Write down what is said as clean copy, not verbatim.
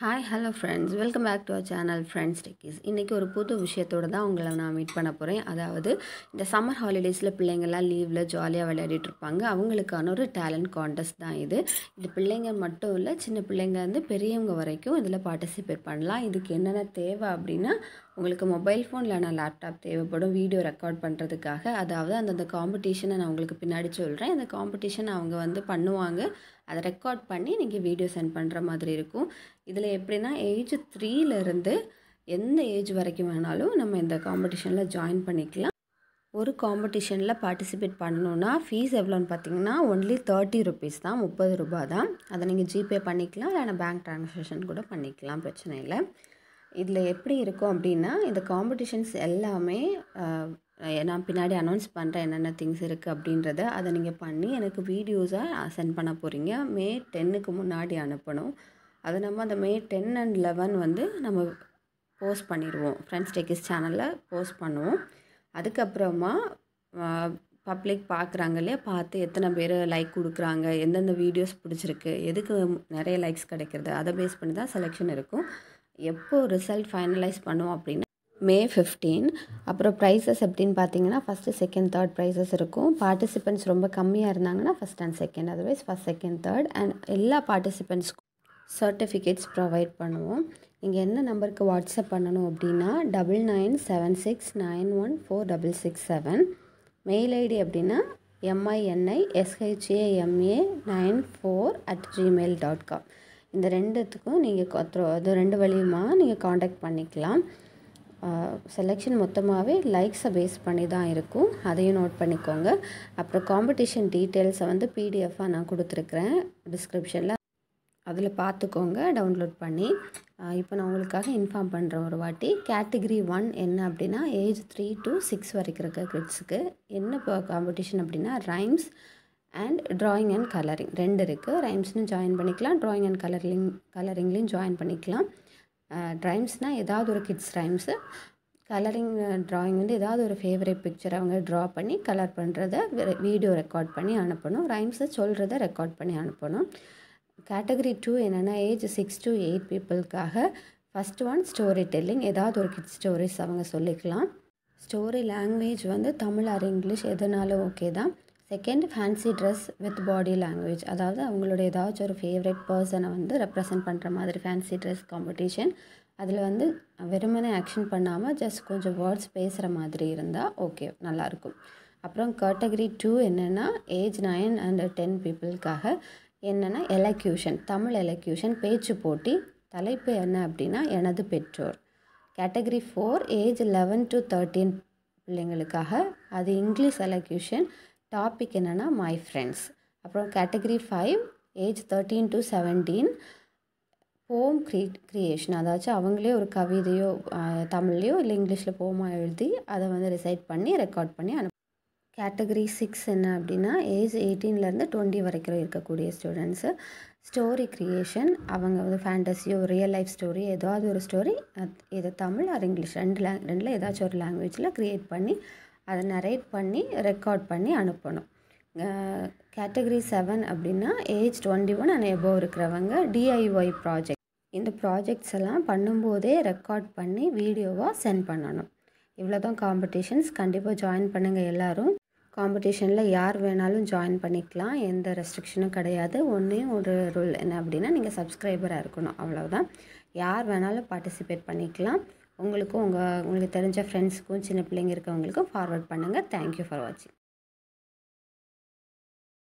Hi hello friends, welcome back to our channel friends Techies. இன்றைக்கி ஒரு புது விஷயத்தோடு தான் உங்களை நான் மீட் பண்ண போகிறேன். அதாவது இந்த சம்மர் ஹாலிடேஸில் பிள்ளைங்கள்லாம் லீவில் ஜாலியாக விளையாடிட்டு இருப்பாங்க. அவங்களுக்கான ஒரு டேலண்ட் கான்டெஸ்ட் தான் இது. இது பிள்ளைங்க மட்டும் இல்லை, சின்ன பிள்ளைங்கலேருந்து பெரியவங்க வரைக்கும் இதில் பார்ட்டிசிபேட் பண்ணலாம். இதுக்கு என்னென்ன தேவை அப்படின்னா, உங்களுக்கு மொபைல் ஃபோன் இல்லைனா லேப்டாப் தேவைப்படும் வீடியோ ரெக்கார்ட் பண்ணுறதுக்காக. அதாவது அந்தந்த காம்படிஷனை நான் உங்களுக்கு பின்னாடி சொல்கிறேன். இந்த காம்படிஷன் அவங்க பண்ணுவாங்க, அதை ரெக்கார்ட் பண்ணி நீங்கள் வீடியோ சென்ட் பண்ணுற மாதிரி இருக்கும். இதில் எப்படின்னா ஏஜ் 3லேருந்து எந்த ஏஜ் வரைக்கும் வேணாலும் நம்ம இந்த காம்படிஷனில் ஜாயின் பண்ணிக்கலாம். ஒரு காம்படிஷனில் பார்ட்டிசிபேட் பண்ணணுன்னா ஃபீஸ் எவ்வளோன்னு பார்த்தீங்கன்னா ஒன்லி 30 ருபீஸ் தான், 30 ரூபா தான். அதை நீங்கள் ஜிபே பண்ணிக்கலாம், இல்லைனா பேங்க் ட்ரான்சாக்ஷன் கூட பண்ணிக்கலாம், பிரச்சனை இல்லை. இதில் எப்படி இருக்கும் அப்படின்னா, இந்த காம்படிஷன்ஸ் எல்லாமே நான் பின்னாடி அனௌன்ஸ் பண்ணுறேன் என்னென்ன திங்ஸ் இருக்குது அப்படின்றத. அதை நீங்கள் பண்ணி எனக்கு வீடியோஸாக சென்ட் பண்ண போகிறீங்க. மே 10க்கு முன்னாடி அனுப்பணும். அதை நம்ம அந்த மே 10 and 11 நம்ம போஸ்ட் பண்ணிடுவோம், ஃப்ரெண்ட்ஸ் டெக்கிஸ் சேனலில் போஸ்ட் பண்ணுவோம். அதுக்கப்புறமா பப்ளிக் பார்க்குறாங்க இல்லையா, பார்த்து எத்தனை பேர் லைக் கொடுக்குறாங்க, எந்தெந்த வீடியோஸ் பிடிச்சிருக்கு, எதுக்கு நிறைய லைக்ஸ் கிடைக்கிறது, அதை பேஸ் பண்ணி தான் செலெக்ஷன் இருக்கும். எப்போ ரிசல்ட் ஃபைனலைஸ் பண்ணுவோம் அப்படின்னா மே 15. அப்புறம் ப்ரைஸஸ் எப்படின்னு பார்த்தீங்கன்னா, ஃபஸ்ட்டு செகண்ட் தேர்ட் ப்ரைஸஸ் இருக்கும். பார்ட்டிசிபெண்ட்ஸ் ரொம்ப கம்மியாக இருந்தாங்கன்னா first and second, otherwise first second third. And எல்லா பார்ட்டிசிபெண்ட்ஸ்க்கும் சர்டிஃபிகேட்ஸ் ப்ரொவைட் பண்ணுவோம். நீங்கள் என்ன நம்பருக்கு வாட்ஸ்அப் பண்ணணும் அப்படின்னா 9976914667. மெயில் ஐடி அப்படின்னா minishama94@gmail.com. இந்த ரெண்டுத்துக்கும் நீங்கள் அது ரெண்டு வழியுமா நீங்கள் காண்டாக்ட் பண்ணிக்கலாம். செலெக்ஷன் மொத்தமாகவே லைக்ஸை பேஸ் பண்ணி தான் இருக்கும், அதையும் நோட் பண்ணிக்கோங்க. அப்புறம் காம்படிஷன் டீட்டெயில்ஸை பிடிஎஃபாக நான் கொடுத்துருக்குறேன் டிஸ்கிரிப்ஷனில், அதில் பார்த்துக்கோங்க டவுன்லோட் பண்ணி. இப்போ நான் உங்களுக்காக இன்ஃபார்ம் பண்ணுறேன் ஒரு வாட்டி. கேட்டகிரி 1 என்ன அப்படின்னா ஏஜ் 3 to 6 வரைக்கும் இருக்க கிட்ஸுக்கு. என்ன இப்போ காம்படிஷன் அப்படின்னா rhymes and drawing and colouring ரெண்டு இருக்குது. ரைம்ஸ்னு ஜாயின் பண்ணிக்கலாம், ட்ராயிங் அண்ட் கலரிங்லேயும் ஜாயின் பண்ணிக்கலாம். ரைம்ஸ்னால் ஏதாவது ஒரு கிட்ஸ் ரைம்ஸு, கலரிங் ட்ராயிங் ஏதாவது ஒரு ஃபேவரட் பிக்சரை அவங்க ட்ரா பண்ணி கலர் பண்ணுறத வீடியோ ரெக்கார்ட் பண்ணி அனுப்பணும். ரைம்ஸை சொல்கிறத ரெக்கார்ட் பண்ணி அனுப்பணும். கேட்டகரி 2 என்னென்னா ஏஜ் 6 to 8 பீப்புளுக்காக. ஃபஸ்ட்டு ஒன் ஸ்டோரி டெல்லிங், ஏதாவது ஒரு கிட்ஸ் ஸ்டோரிஸ் அவங்க சொல்லிக்கலாம். Story language Tamil or English எதுனாலும் ஓகே தான். Second fancy dress with body language, அதாவது அவங்களோட ஏதாச்சும் ஒரு ஃபேவரட் பர்சனை ரெப்ரசன்ட் பண்ணுற மாதிரி ஃபேன்சி ட்ரெஸ் காம்படிஷன். அதில் வெறுமனே ஆக்ஷன் பண்ணாமல் ஜஸ்ட் கொஞ்சம் வேர்ட்ஸ் பேசுகிற மாதிரி இருந்தால் ஓகே, நல்லாயிருக்கும். அப்புறம் கேட்டகரி 2 என்னென்னா ஏஜ் 9 and 10 பீப்புளுக்காக. என்னென்னா எலக்யூஷன், தமிழ் எலக்யூஷன் பேச்சு போட்டி. தலைப்பு என்ன அப்படின்னா எனது பெற்றோர். Category 4 age 11 to 13 பிள்ளைங்களுக்காக. அது இங்கிலீஷ் எலக்யூஷன். டாபிக் என்னென்னா மை ஃப்ரெண்ட்ஸ். அப்புறம் கேட்டகரி 5 ஏஜ் 13 to 17 போம் க்ரியேஷன், அதாச்சும் அவங்களே ஒரு கவிதையோ தமிழ்லையோ இல்லை இங்கிலீஷில் போமாக எழுதி அதை ரிசைட் பண்ணி ரெக்கார்ட் பண்ணி கேட்டகரி 6 என்ன அப்படின்னா ஏஜ் 18லேருந்து 20 வரைக்கும் இருக்கக்கூடிய ஸ்டூடெண்ட்ஸு. ஸ்டோரி க்ரியேஷன், அவங்க ஃபேண்டஸியோ ரியல் லைஃப் ஸ்டோரி ஏதாவது ஒரு ஸ்டோரி, இது தமிழ் ஆர் இங்கிலீஷ் ரெண்டில் ஏதாச்சும் ஒரு லாங்குவேஜில் க்ரியேட் பண்ணி அதை நரேட் பண்ணி ரெக்கார்ட் பண்ணி அனுப்பணும். கேட்டகரி 7 அப்படின்னா ஏஜ் 21 and above இருக்கிறவங்க. டிஐஒய் ப்ராஜெக்ட், இந்த ப்ராஜெக்ட்ஸ் எல்லாம் பண்ணும்போதே ரெக்கார்ட் பண்ணி வீடியோவாக சென்ட் பண்ணணும். இவ்வளோ தான் காம்படிஷன்ஸ். கண்டிப்பாக ஜாயின் பண்ணுங்கள் எல்லோரும். காம்படிஷனில் யார் வேணாலும் ஜாயின் பண்ணிக்கலாம், எந்த ரெஸ்ட்ரிக்ஷனும் கிடையாது. ஒரு ரூல் என்ன அப்படின்னா நீங்கள் சப்ஸ்கிரைபராக இருக்கணும், அவ்வளோதான். யார் வேணாலும் பார்ட்டிசிபேட் பண்ணிக்கலாம். உங்களுக்கு தெரிஞ்ச ஃப்ரெண்ட்ஸுக்கும் சின்ன பிள்ளைங்க இருக்கவங்களுக்கும் ஃபார்வர்ட் பண்ணுங்கள். தேங்க்யூ ஃபார் வாட்சிங்.